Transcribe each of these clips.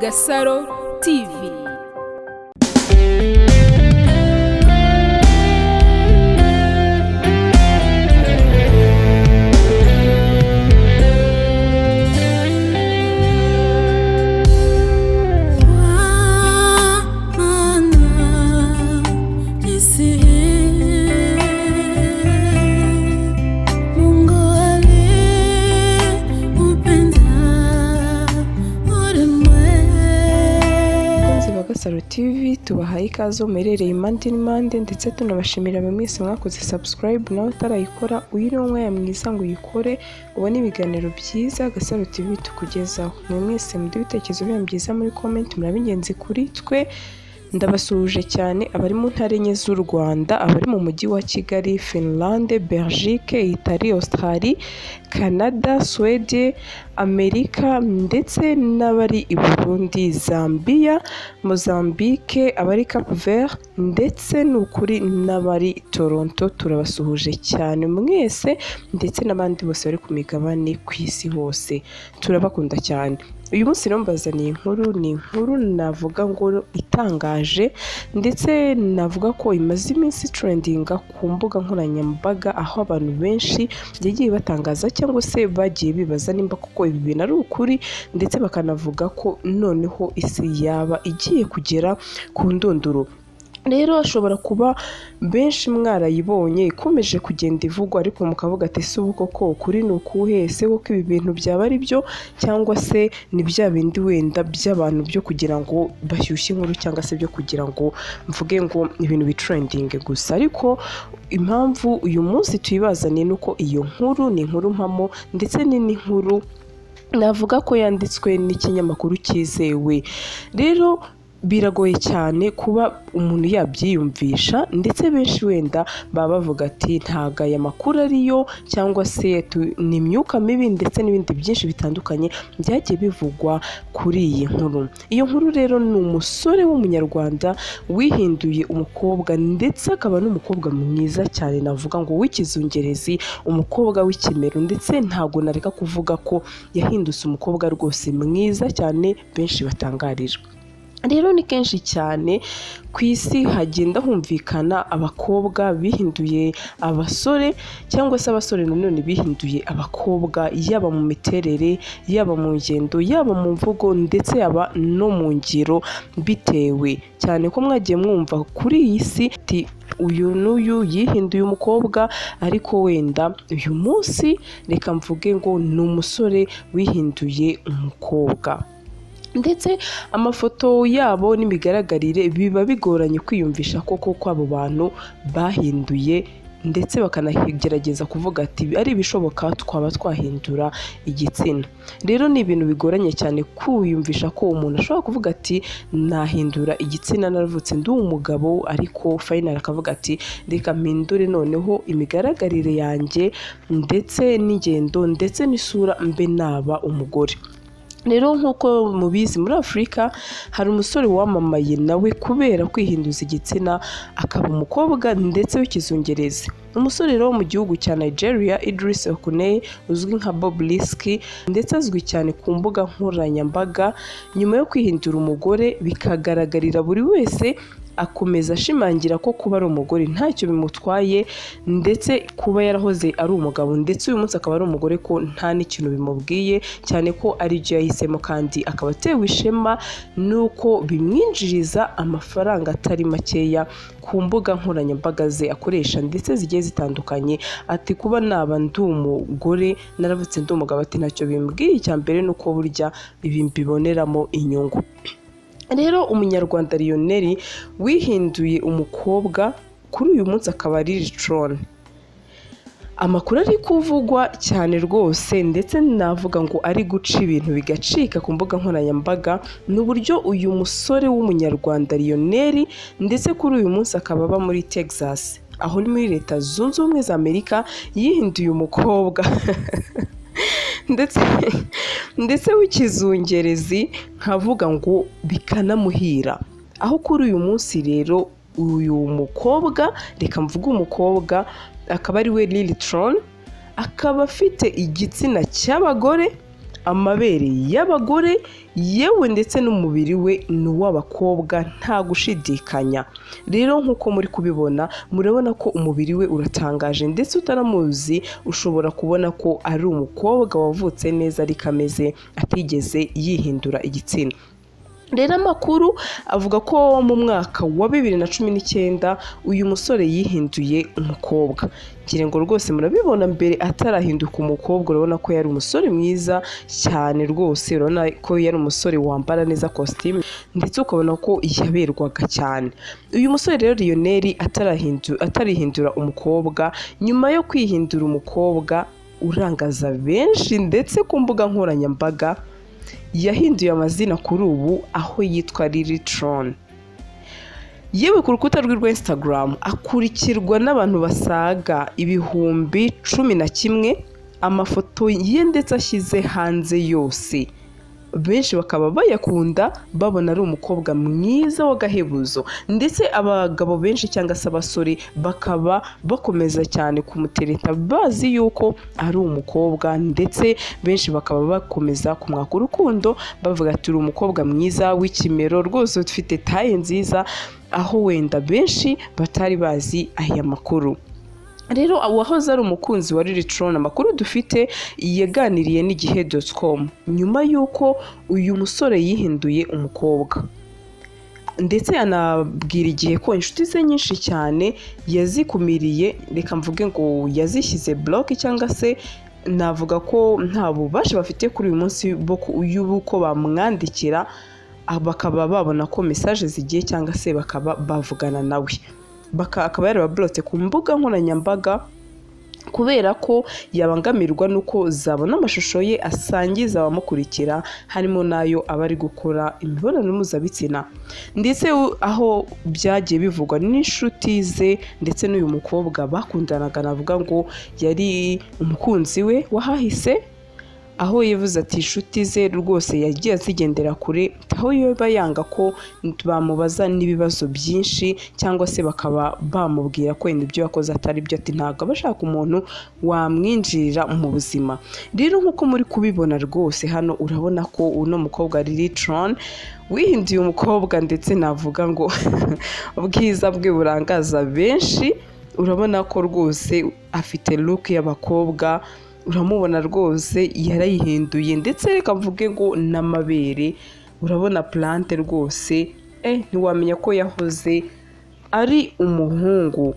Gasaro TV. Gasaro TV tubahaye ikaze umerereye impande n'impande ndetse tunabashimira mwese mwakoze subscribe nawe utarayikora uyiriho mwaya mwiza ngo uyikore ubone ibiganiro byiza Gasaro TV tukugezaho. Mwese muduhe ibitekerezo byanyu byiza muri comment, murabingenzi kuri twe. Ndabasuhuje cyane abari mu ntara enye z'u Rwanda, abari mu mujyi wa Kigali, Finland, Belgique, Italie, Australie, Canada, Sweden, Amerika ndetse n'abari i Burundi, Zambia, Mozambique, abari Cape Vert ndetse n'ukuri n'abari Toronto. Turabasuhuje cyane mwese ndetse n'abandi bose bari ku migabane ku isi hose, turabakunda cyane. Uyu munsi mbazaniye inkuru navuga ngo itangaje ndetse navuga ko imaze iminsi trendinga ku mbuga nkoranyambaga, aho abantu benshi yagiye batangaza cyangwa se bagiye bibaza nimba kuko ibi bintu ari ukuri, ndetse bakanavuga ko noneho isi yaba igiye kugera ku ndunduro. Rero ashobora kuba benshi mwarayibonye ikomeje kugenda ivugwa, ariko mukavuga ati ese ubu koko ukuri ni ukuhe? Ese koko ibi bintu byaba ari byo cyangwa se ni bya bindi wenda by'abantu byo kugira ngo bashyushye inkuru, cyangwa se byo kugira ngo mvuge ngo ibintu bitrendinge gusa? Ariko impamvu uyu munsi tuyibazaniye nuko iyo nkuru ni inkuru mpamo ndetse ni n'inkuru navuga ko yanditswe n'ikinyamakuru cyizewe. Rero biragoye cyane kuba umuntu yabyiyumvisha, ndetse benshi wenda baba bavuga ati ntago aya makuru ariyo, cyangwa se ni imyuka mibi ndetse n'ibindi byinshi bitandukanye byagiye bivugwa kuri iyi nkuru. Iyo nkuru rero ni umusore w'umunyarwanda wihinduye umukobwa, ndetse akaba n'umukobwa mwiza cyane, navuga ngo w'ikizungerezi, umukobwa w'ikimero, ndetse ntago nareka kuvuga ko yahindutse umukobwa rwose mwiza cyane benshi batangarira. Rero ni kenshi cyane ku isi hagenda humvikana abakobwa bihinduye abasore, cyangwa se abasore nanone bihinduye abakobwa, yaba mu miterere, yaba mu ngendo, yaba mu mvugo, ndetse yaba no mu ngiro, bitewe cyane ko mwagiye mwumva kuri iyi si ati uyu n'uyu yihinduye umukobwa, ariko wenda uyu munsi reka mvuge ngo ni umusore wihinduye umukobwa. Ndetse amafoto yabo n'imigaragarire biba bigoranye kwiyumvisha koko ko abo bantu bahinduye, ndetse bakanagerageza kuvuga ati ari ibishoboka twaba twahindura igitsina. Rero ni ibintu bigoranye cyane kwiyumvisha ko umuntu ashobora kuvuga ati nahindura igitsina, naravutse ndi umugabo, ariko final akavuga ati reka mpindure noneho imigaragarire yanjye ndetse n'ingendo ndetse n'isura mbe naba umugore. Rero nk'uko mubizi muri Afurika hari umusore wamamaye nawe kubera kwihinduza igitsina akaba umukobwa ndetse w'ikizungerezi. Umusore rero mu gihugu cya Nigeria, Idris Okuneye, uzwi nka Bobrisky, ndetse azwi cyane ku mbuga nkoranyambaga. Nyuma yo kwihindura umugore bikagaragarira buri wese, akomeza ashimangira ko kuba ari umugore ntacyo bimutwaye, ndetse kuba yarahoze ari umugabo ndetse uyu munsi akaba ari umugore ko nta n'ikintu bimubwiye, cyane ko ari byo yahisemo, kandi akaba atewe ishema nuko bimwinjiriza amafaranga atari makeya ku mbuga nkoranyambaga ze akoresha ndetse zigiye zitandukanye. Ati kuba naba ndi umugore, naravutse ndi umugabo, ati ntacyo bimbwiye, icya mbere nuko burya ibi mbiboneramo inyungu. Rero umunyarwanda Lionel wihinduye umukobwa kuri uyu munsi akaba ari Litron. Amakuru ari kuvugwa cyane rwose, ndetse navuga ngo ari guca ibintu bigacika ku mbuga nkoranyambaga, n'uburyo uyu musore w'umunyarwanda Lionel, ndetse kuri uyu munsi akaba aba muri Texas, aho ni muri Leta Zunze Ubumwe za Amerika, yihinduye umukobwa ndetse w'ikizungerezi, nkavuga ngo bikanamuhira. Aho kuri uyu munsi rero uyu mukobwa, reka mvuge umukobwa, akaba ari we Lilitron, akaba afite igitsina cy'abagore, amabere y'abagore yewe ndetse n'umubiri we ni uw'abakobwa nta gushidikanya. Rero nk'uko muri kubibona murabona ko umubiri we uratangaje ndetse utaramuzi ushobora kubona ko ari umukobwa wavutse neza ariko ameze atigeze yihindura igitsina. Rero amakuru avuga ko mu mwaka wa 2019 uyu musore yihinduye umukobwa. Ngira ngo rwose murabibona mbere atarahinduka umukobwa urabona ko yari umusore mwiza cyane rwose, urabona ko yari umusore wambara neza costume ndetse ukabona ko yaberwaga cyane. Uyu musore rero Lionel atarihindura umukobwa, nyuma yo kwihindura umukobwa urangaza benshi ndetse ku mbuga nkoranyambaga yahinduye amazina kuri ubu aho yitwa Lilitron. Yewe ku rukuta rwe rwa Instagram akurikirwa n'abantu basaga 11,000, amafoto ye ndetse ashyize hanze yose. Benshi bakaba bayakunda babona ari umukobwa mwiza w'agahebuzo, ndetse abagabo benshi cyangwa se abasore bakaba bakomeza cyane kumutereta bazi yuko ari umukobwa, ndetse benshi bakaba bakomeza kumwaka urukundo bavuga ati uri umukobwa mwiza w'ikimero rwose ufite taye nziza, aho wenda benshi batari bazi aya makuru. Rero uwahoze ari umukunzi wa Lilitron, amakuru dufite yaganiriye n'igihe.com nyuma y'uko uyu musore yihinduye umukobwa, ndetse anabwira igihe ko inshuti ze nyinshi cyane yazikumiriye, reka mvuge ngo yazishyize block, cyangwa se navuga ko nta bubasha bafite kuri uyu munsi y'uko bamwandikira bakaba babona ko message zigiye cyangwa se bakaba bavugana nawe. Akaba yarabablotse ku mbuga nkoranyambaga kubera ko yabangamirwa nuko zabona amashusho ye asangiza abamukurikira, harimo nayo abari gukora imibonano mpuzabitsina, ndetse aho byagiye bivugwa n'inshuti ze ndetse n'uyu mukobwa bakundanaga, navuga ngo yari umukunzi we wahahise, aho yavuze ati inshuti ze rwose yagiye azigendera kure, aho yoba yanga ko bamubaza n'ibibazo byinshi cyangwa se bakaba bamubwira ko ibyo yakoze atari byo, ati ntabwo bashaka umuntu wamwinjirira mu buzima. Rero nk'uko muri kubibona rwose hano urabona ko uno mukobwa Lilitron wihinduye umukobwa, ndetse navuga ngo ubwiza bwe burangaza benshi. Urabona ko rwose afite look y'abakobwa, uramubona rwose yarayihinduye, ndetse reka mvuge ngo n'amabere urabona plante rwose ntiwamenya ko yahoze ari umuhungu.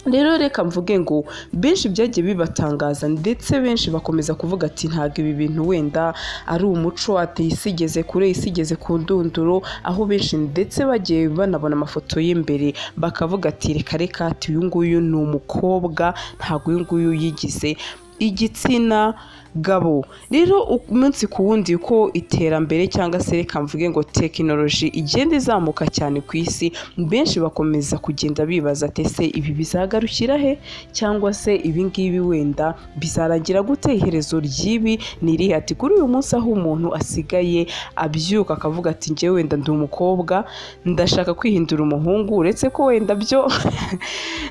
Rero reka mvuge ngo benshi byagiye bibatangaza, ndetse benshi bakomeza kuvuga ati ntabwo ibi bintu wenda ari umuco, ati isigeze kure, isigeze ku ndunduro, aho benshi ndetse bagiye banabona amafoto y'imbere bakavuga ati reka ati uyu nguyu ni umukobwa, ntabwo uyu nguyu yigize igitsina gabo. Rero umunsi ku wundi uko iterambere cyangwa se reka mvuge ngo tekinoloji igenda izamuka cyane ku isi, benshi bakomeza kugenda bibaza ati ese ibi bizagarukira he, cyangwa se ibi ngibi wenda bizarangira gute, iherezo ry'ibi ni irihe? Ati kuri uyu munsi aho umuntu asigaye abyuka akavuga ati njye wenda ndi umukobwa ndashaka kwihindura umuhungu, uretse ko wenda byo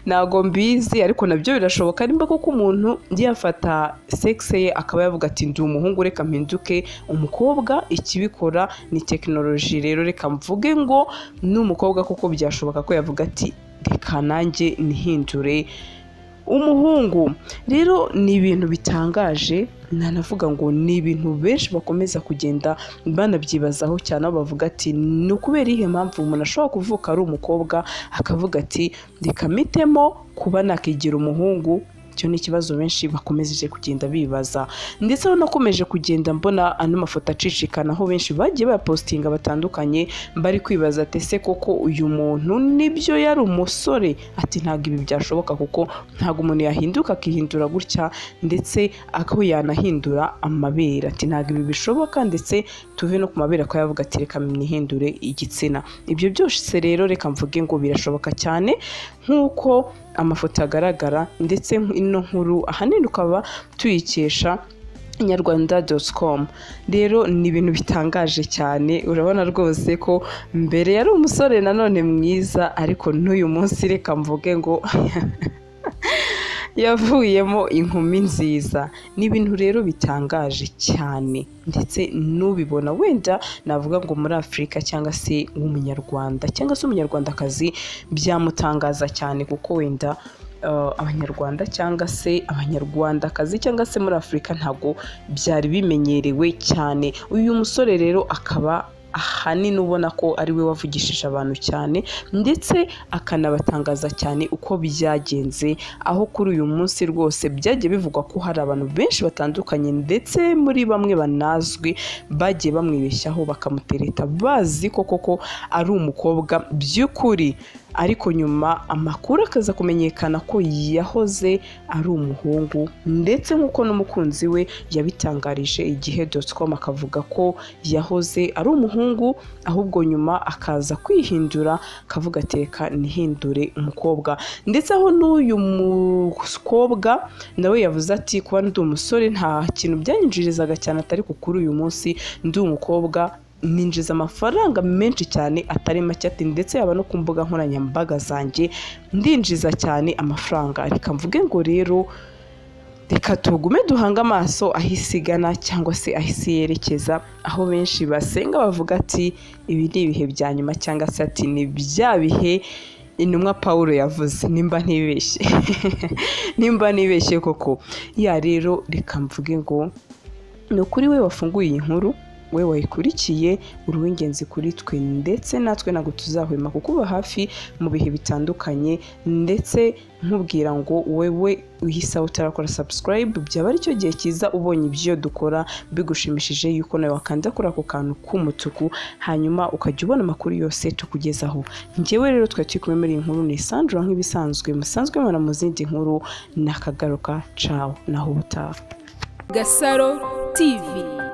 ntago mbizi, ariko nabyo birashoboka nimba koko umuntu yafata sexe ye akaba yavuga ati ndi umuhungu reka mpinduke umukobwa. Ikibikora ni tekinoloji. Rero reka mvuge ngo n'umukobwa koko byashoboka ko yavuga ati reka nanjye nihindure umuhungu. Rero ni ibintu bitangaje, nanavuga ngo ni ibintu benshi bakomeza kugenda banabyibazaho cyane, aho bavuga ati ni ukubera ihe mpamvu umuntu ashobora kuvuka ari umukobwa akavuga ati reka mitemo kuba nakigira umuhungu. Icyo ni ikibazo benshi bakomeje kugenda bibaza, ndetse nakomeje kugenda mbona ano mafoto acicikana aho benshi bagiye bapostinga batandukanye bari kwibaza ati ese koko uyu muntu nibyo yari umusore? Ati ntabwo ibi byashoboka, kuko ntabwo umuntu yahinduka akihindura gutya, ndetse akaba yanahindura amabere. Ati ntabwo ibi bishoboka, ndetse tuve no ku mabere ko yavuga ati reka nihindure igitsina. Ibyo byose rero reka mvuge ngo birashoboka cyane nk'uko amafoto agaragara, ndetse ino nkuru ahanini ukaba tuyikesha inyarwanda.com. Rero ni ibintu bitangaje cyane, urabona rwose ko mbere yari umusore nanone mwiza, ariko n'uyu munsi reka mvuge ngo yavuyemo inkumi nziza. Ni ibintu rero bitangaje cyane, ndetse n'ubibona wenda navuga ngo muri Afurika cyangwa se umunyarwanda cyangwa se umunyarwandakazi byamutangaza cyane, kuko wenda abanyarwanda cyangwa se abanyarwandakazi cyangwa se muri Afurika ntabwo byari bimenyerewe cyane. Uyu musore rero akaba ahanini ubona ko ari we wavugishije abantu cyane, ndetse akanabatangaza cyane uko byagenze, aho kuri uyu munsi rwose byagiye bivugwa ko hari abantu benshi batandukanye ndetse muri bamwe banazwi bagiye bamwibeshyaho bakamutereta bazi ko koko ari umukobwa by'ukuri, ariko nyuma amakuru akaza kumenyekana ko yahoze ari umuhungu, ndetse nk'uko n'umukunzi we yabitangarije igihe.com akavuga ko yahoze ari umuhungu, ahubwo nyuma akaza kwihindura akavuga ateka nihindure umukobwa. Ndetse aho n'uyu mukobwa nawe yavuze ati kuba ndi umusore nta kintu byanyinjirizaga cyane, atari kuri uyu munsi ndi umukobwa ninjiza amafaranga menshi cyane atari make, ati ndetse yaba no ku mbuga nkoranyambaga zanjye ndinjiza cyane amafaranga. Reka mvuge ngo rero reka tugume duhanga amaso aho isigana cyangwa se aho isi yerekeza, aho benshi basenga bavuga ati ibi ni ibihe bya nyuma, cyangwa se ati ni bya bihe intumwa Pawulo yavuze, nimba ntibeshye koko ya. Rero reka mvuge ngo ni ukuri we wafunguye iyi nkuru, we wayikurikiye, uri uw'ingenzi kuri twe, ndetse natwe ntabwo tuzahwema kukuba hafi mu bihe bitandukanye, ndetse nkubwira ngo wewe uhisa utarakora subscribe, byaba ari cyo gihe cyiza ubonye ibyo dukora bigushimishije yuko nawe wakanda kuri ako kantu k'umutuku, hanyuma ukajya ubona amakuru yose tukugezaho. Njyewe rero twari turi kumwe muri iyi nkuru, ni Sandra nk'ibisanzwe, musanzwe mubona mu zindi nkuru, nakagaruka, ciao, naho ubutaha. Gasaro TV.